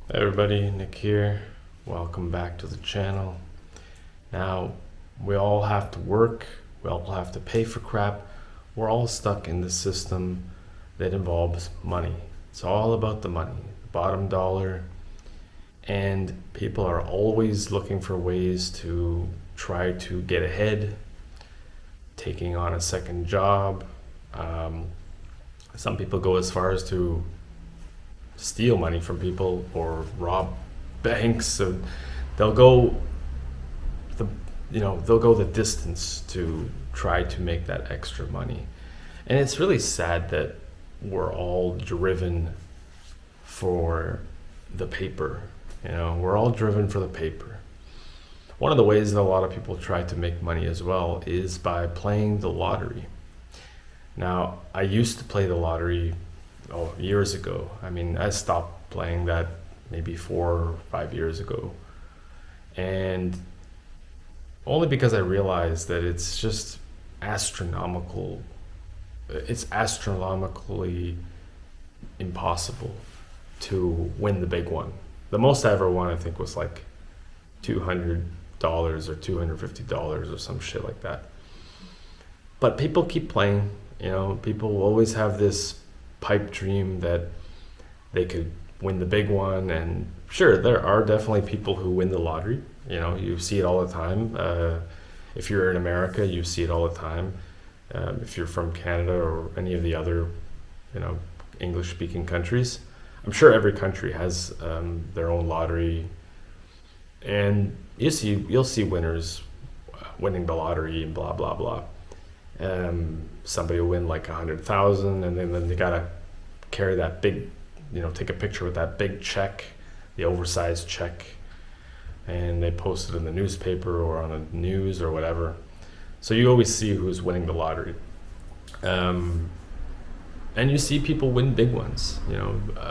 Hey everybody, Nick here. Welcome back to the channel. Now, we all have to work, we all have to pay for crap. We're all stuck in the system that involves money. It's all about the money, the bottom dollar. And people are always looking for ways to try to get ahead, taking on a second job. Some people go as far as to steal money from people or rob banks. So they'll go they'll go the distance to try to make that extra money. And it's really sad that we're all driven for the paper. We're all driven for the paper. One of the ways that a lot of people try to make money as well is by playing the lottery. Now, I used to play the lottery years ago. I stopped playing that maybe 4 or 5 years ago. And only because I realized that it's just astronomical. It's astronomically impossible to win the big one. The most I ever won, I think, was like $200 or $250 or some shit like that. But people keep playing. People always have this pipe dream that they could win the big one. And sure, there are definitely people who win the lottery. You see it all the time. If you're in America, you see it all the time. If you're from Canada or any of the other, English-speaking countries, I'm sure every country has their own lottery, and you'll see winners winning the lottery and blah blah blah. Somebody will win like 100,000, and then they gotta carry that big, take a picture with that big check, the oversized check, and they post it in the newspaper or on the news or whatever. So you always see who's winning the lottery. And you see people win big ones.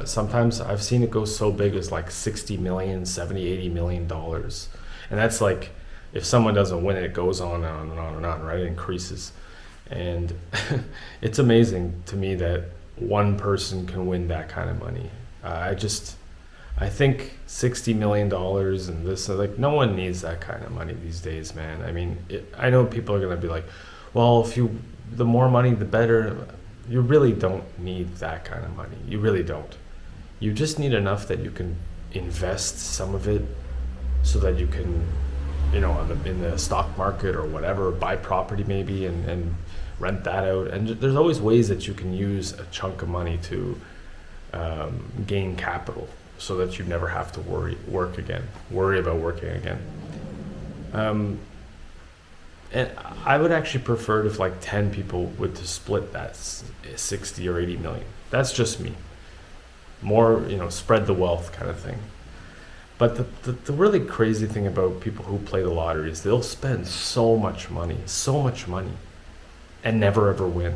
Sometimes I've seen it go so big as like 60 million, 70, 80 million dollars. And that's like, if someone doesn't win it, it goes on and on and on and on, right? It increases. And it's amazing to me that one person can win that kind of money. I think $60 million and this, like, no one needs that kind of money these days, man. I know people are going to be like, well, the more money, the better. You really don't need that kind of money. You really don't. You just need enough that you can invest some of it so that you can, in the stock market or whatever, buy property maybe and rent that out. And there's always ways that you can use a chunk of money to gain capital so that you never have to worry about working again. And I would actually prefer if like 10 people would to split that 60 or 80 million. That's just me. More, spread the wealth kind of thing. But the really crazy thing about people who play the lottery is they'll spend so much money, and never ever win.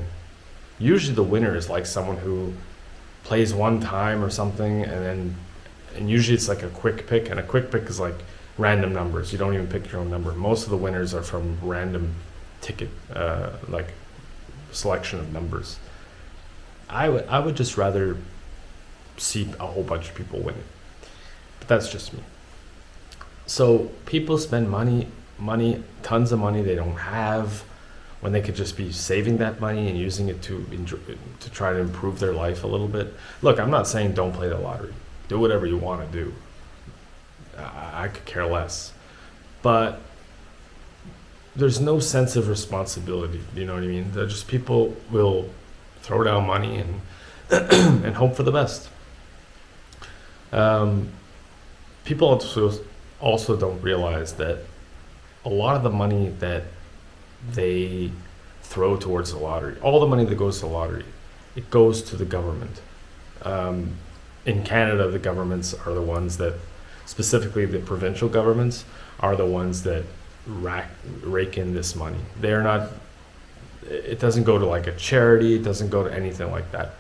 Usually the winner is like someone who plays one time or something, and usually it's like a quick pick, and a quick pick is like random numbers. You don't even pick your own number. Most of the winners are from random ticket, like selection of numbers. I would just rather see a whole bunch of people win it. But that's just me. So people spend money, tons of money they don't have, when they could just be saving that money and using it to try to improve their life a little bit. Look, I'm not saying don't play the lottery. Do whatever you want to do. I could care less. But there's no sense of responsibility, you know what I mean? They're just, people will throw down money and and hope for the best. People also don't realize that a lot of the money that they throw towards the lottery, all the money that goes to the lottery, it goes to the government. In Canada, the governments are the ones that, specifically the provincial governments, are the ones that rake in this money. They're not, it doesn't go to like a charity, it doesn't go to anything like that.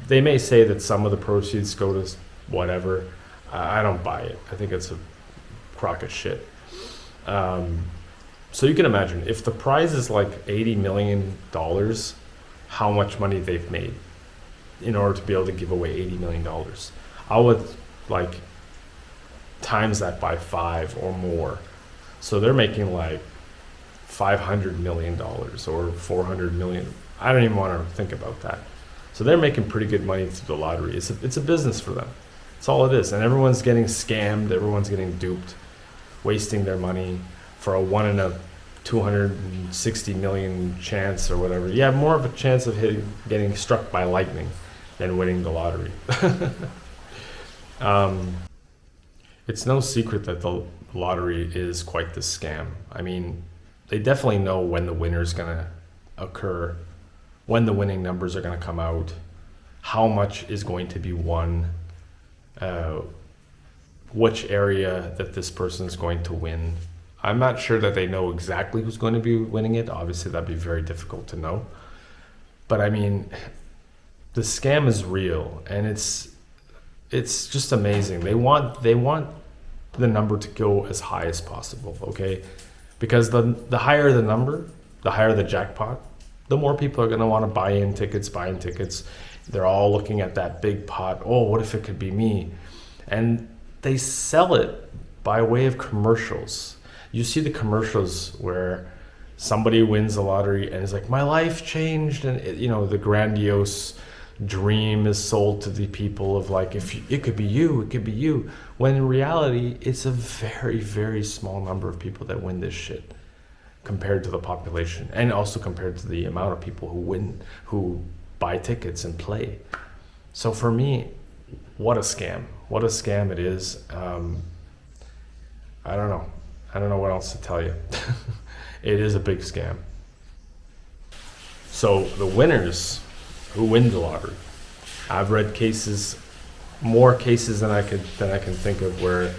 They may say that some of the proceeds go to whatever. I don't buy it. I think it's a crock of shit. So you can imagine, if the prize is like $80 million, how much money they've made in order to be able to give away $80 million. I would like times that by 5 or more. So they're making like $500 million or 400 million. I don't even want to think about that. So they're making pretty good money through the lottery. It's a business for them. That's all it is. And everyone's getting scammed. Everyone's getting duped, wasting their money for a 1 in a 260 million chance or whatever. You have more of a chance of getting struck by lightning than winning the lottery. It's no secret that the lottery is quite the scam. I mean, they definitely know when the winner is going to occur, when the winning numbers are going to come out, how much is going to be won, which area that this person is going to win. I'm not sure that they know exactly who's going to be winning it. Obviously, that'd be very difficult to know. But I mean, the scam is real, and it's just amazing. They want the number to go as high as possible, okay? Because the higher the number, the higher the jackpot, the more people are going to want to buy in tickets. They're all looking at that big pot. Oh, what if it could be me? And they sell it by way of commercials. You see the commercials where somebody wins the lottery and it's like, my life changed, and the grandiose dream is sold to the people of like, if it could be you, when in reality it's a very, very small number of people that win this shit compared to the population, and also compared to the amount of people who buy tickets and play. So for me, what a scam it is. I don't know what else to tell you. It is a big scam. So the winners who win the lottery, I've read more cases than I can think of, where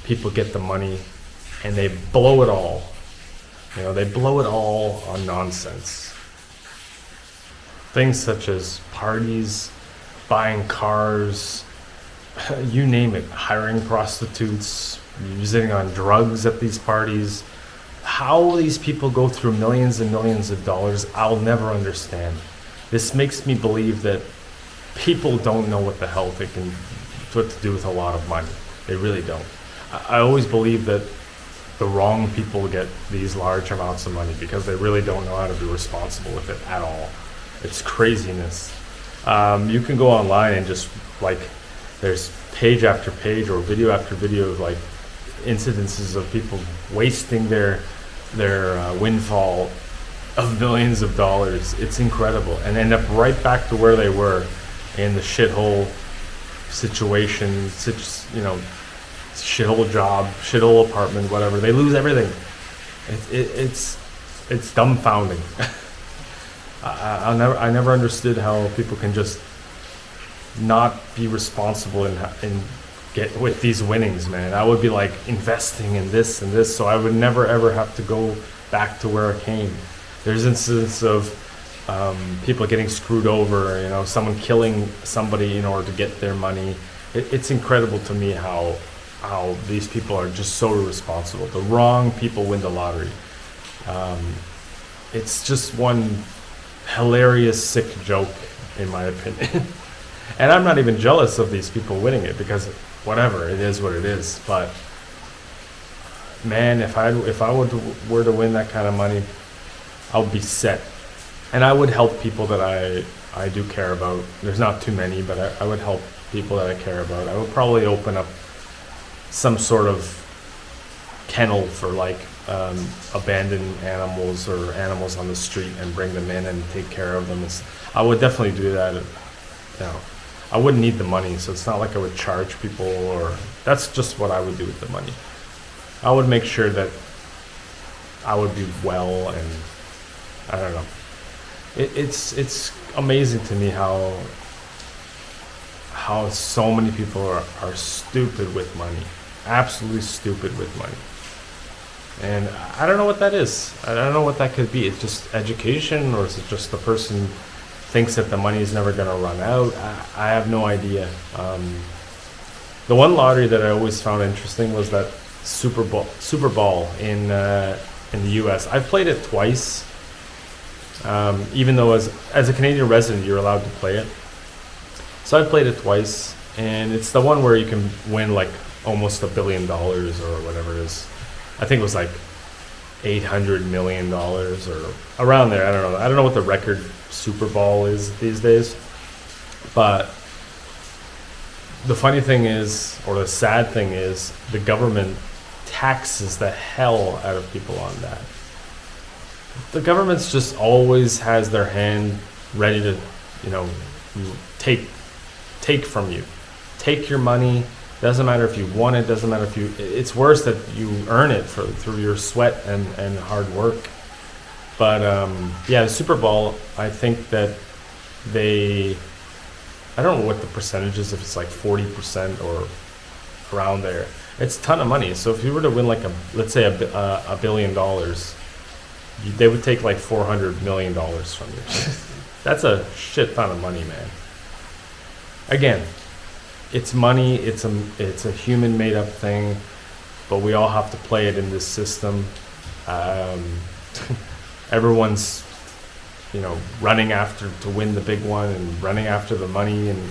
people get the money and they blow it all. They blow it all on nonsense. Things such as parties, buying cars, you name it, hiring prostitutes, using on drugs at these parties. How these people go through millions and millions of dollars, I'll never understand. This makes me believe that people don't know what the hell what to do with a lot of money. They really don't. I always believe that the wrong people get these large amounts of money because they really don't know how to be responsible with it at all. It's craziness. You can go online and just there's page after page or video after video of incidences of people wasting their windfall of millions of dollars. It's incredible, and end up right back to where they were in the shithole situation, shithole job, shithole apartment, whatever. They lose everything. It's dumbfounding. I never understood how people can just not be responsible and get with these winnings, man. I would be investing in this and this, so I would never ever have to go back to where I came. There's instances of people getting screwed over, someone killing somebody in order to get their money. It's incredible to me how these people are just so irresponsible. The wrong people win the lottery. It's just one hilarious, sick joke, in my opinion. And I'm not even jealous of these people winning it, because whatever, it is what it is. But man, if I were to win that kind of money, I would be set. And I would help people that I do care about. There's not too many, but I would help people that I care about. I would probably open up some sort of kennel for abandoned animals or animals on the street and bring them in and take care of them. I would definitely do that. I wouldn't need the money, so it's not like I would charge people, or that's just what I would do with the money. I would make sure that I would be well, and I don't know. It's amazing to me how so many people are stupid with money, absolutely stupid with money. And I don't know what that is. I don't know what that could be. It's just education, or is it just the person thinks that the money is never going to run out? I have no idea. The one lottery that I always found interesting was that Super Bowl in the U.S. I've played it twice. Even though as a Canadian resident, you're allowed to play it. So I played it twice, and it's the one where you can win almost $1 billion or whatever it is. I think it was like $800 million or around there. I don't know. I don't know what the record Super Bowl is these days. But the funny thing is, or the sad thing is, the government taxes the hell out of people on that. The government's just always has their hand ready to, you know, take from you. Take your money. Doesn't matter if you want it. Doesn't matter if you. It's worse that you earn it through your sweat and hard work. But yeah, the Super Bowl. I think that I don't know what the percentage is. If it's like 40% or around there, it's a ton of money. So if you were to win like let's say $1 billion, they would take like $400 million from you. That's a shit ton of money, man. Again, it's money. It's a human made up thing, but we all have to play it in this system. Everyone's, you know, running after to win the big one and running after the money, and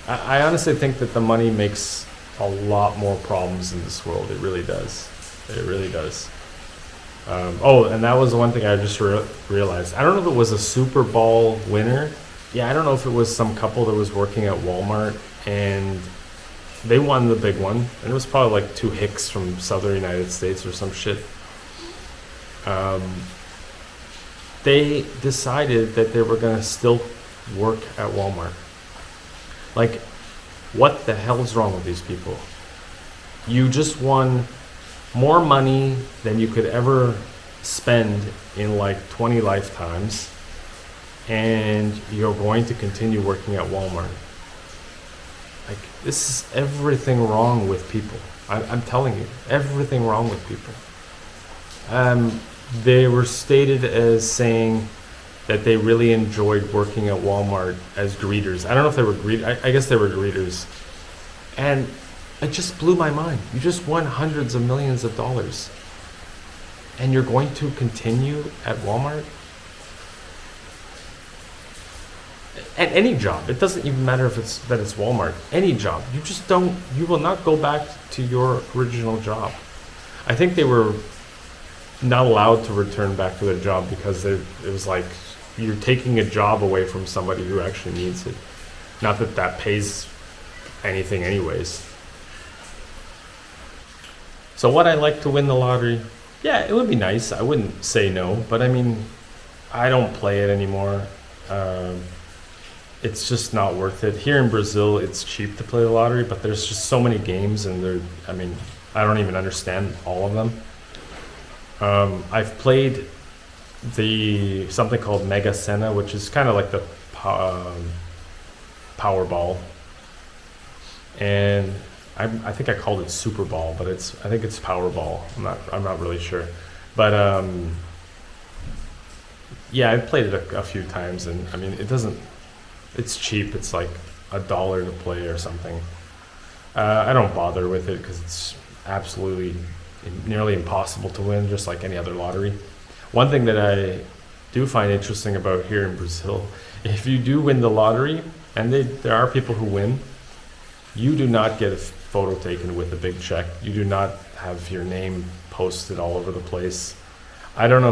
I honestly think that the money makes a lot more problems in this world. It really does. It really does. Oh, and that was the one thing I just realized. I don't know if it was a Super Bowl winner. Yeah, I don't know if it was some couple that was working at Walmart and they won the big one. And it was probably like two hicks from southern United States or some shit. They decided that they were going to still work at Walmart. Like, what the hell is wrong with these people? You just won more money than you could ever spend in like 20 lifetimes, and you're going to continue working at Walmart. Like, this is everything wrong with people. I'm telling you, everything wrong with people. They were stated as saying that they really enjoyed working at Walmart as greeters. I don't know if they were I guess they were greeters. And it just blew my mind. You just won hundreds of millions of dollars. And you're going to continue at Walmart? At any job. It doesn't even matter if it's Walmart. Any job. You will not go back to your original job. I think they were not allowed to return back to their job because it was like you're taking a job away from somebody who actually needs it. Not that that pays anything anyways. So would I like to win the lottery? Yeah, it would be nice. I wouldn't say no, but I mean, I don't play it anymore. It's just not worth it. Here in Brazil, it's cheap to play the lottery, but there's just so many games and I don't even understand all of them. I've played something called Mega Sena, which is kind of like the Powerball, and I think I called it Super Ball, but I think it's Powerball. I'm not really sure, but yeah, I've played it a few times, and I mean it's cheap. It's like $1 to play or something. I don't bother with it because it's absolutely nearly impossible to win, just like any other lottery. One thing that I do find interesting about here in Brazil, if you do win the lottery, and there are people who win, you do not get a photo taken with a big check. You do not have your name posted all over the place. I don't know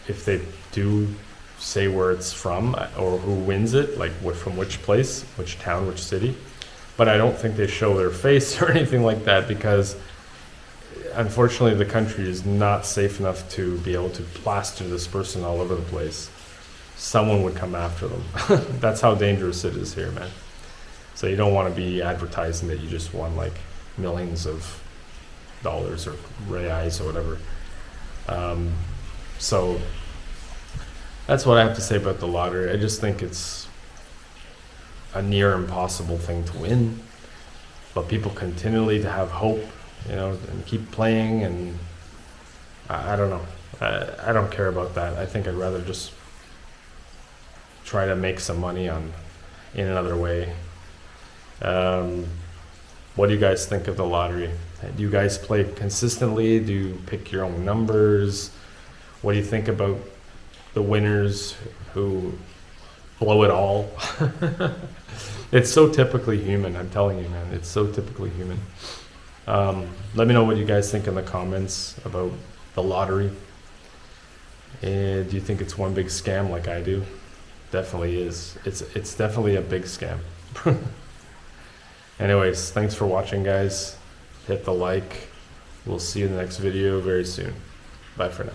if they do say where it's from or who wins it, like from which place, which town, which city, but I don't think they show their face or anything like that because unfortunately, the country is not safe enough to be able to plaster this person all over the place. Someone would come after them. That's how dangerous it is here, man. So you don't want to be advertising that you just won like millions of dollars or reais or whatever. So that's what I have to say about the lottery. I just think it's a near impossible thing to win, but people continually to have hope, you know, and keep playing, and I don't know. I don't care about that. I think I'd rather just try to make some money in another way. What do you guys think of the lottery? Do you guys play consistently? Do you pick your own numbers? What do you think about the winners who blow it all? It's so typically human, I'm telling you, man. It's so typically human. Let me know what you guys think in the comments about the lottery. And do you think it's one big scam like I do? Definitely is. It's definitely a big scam. Anyways, thanks for watching, guys. Hit the like. We'll see you in the next video very soon. Bye for now.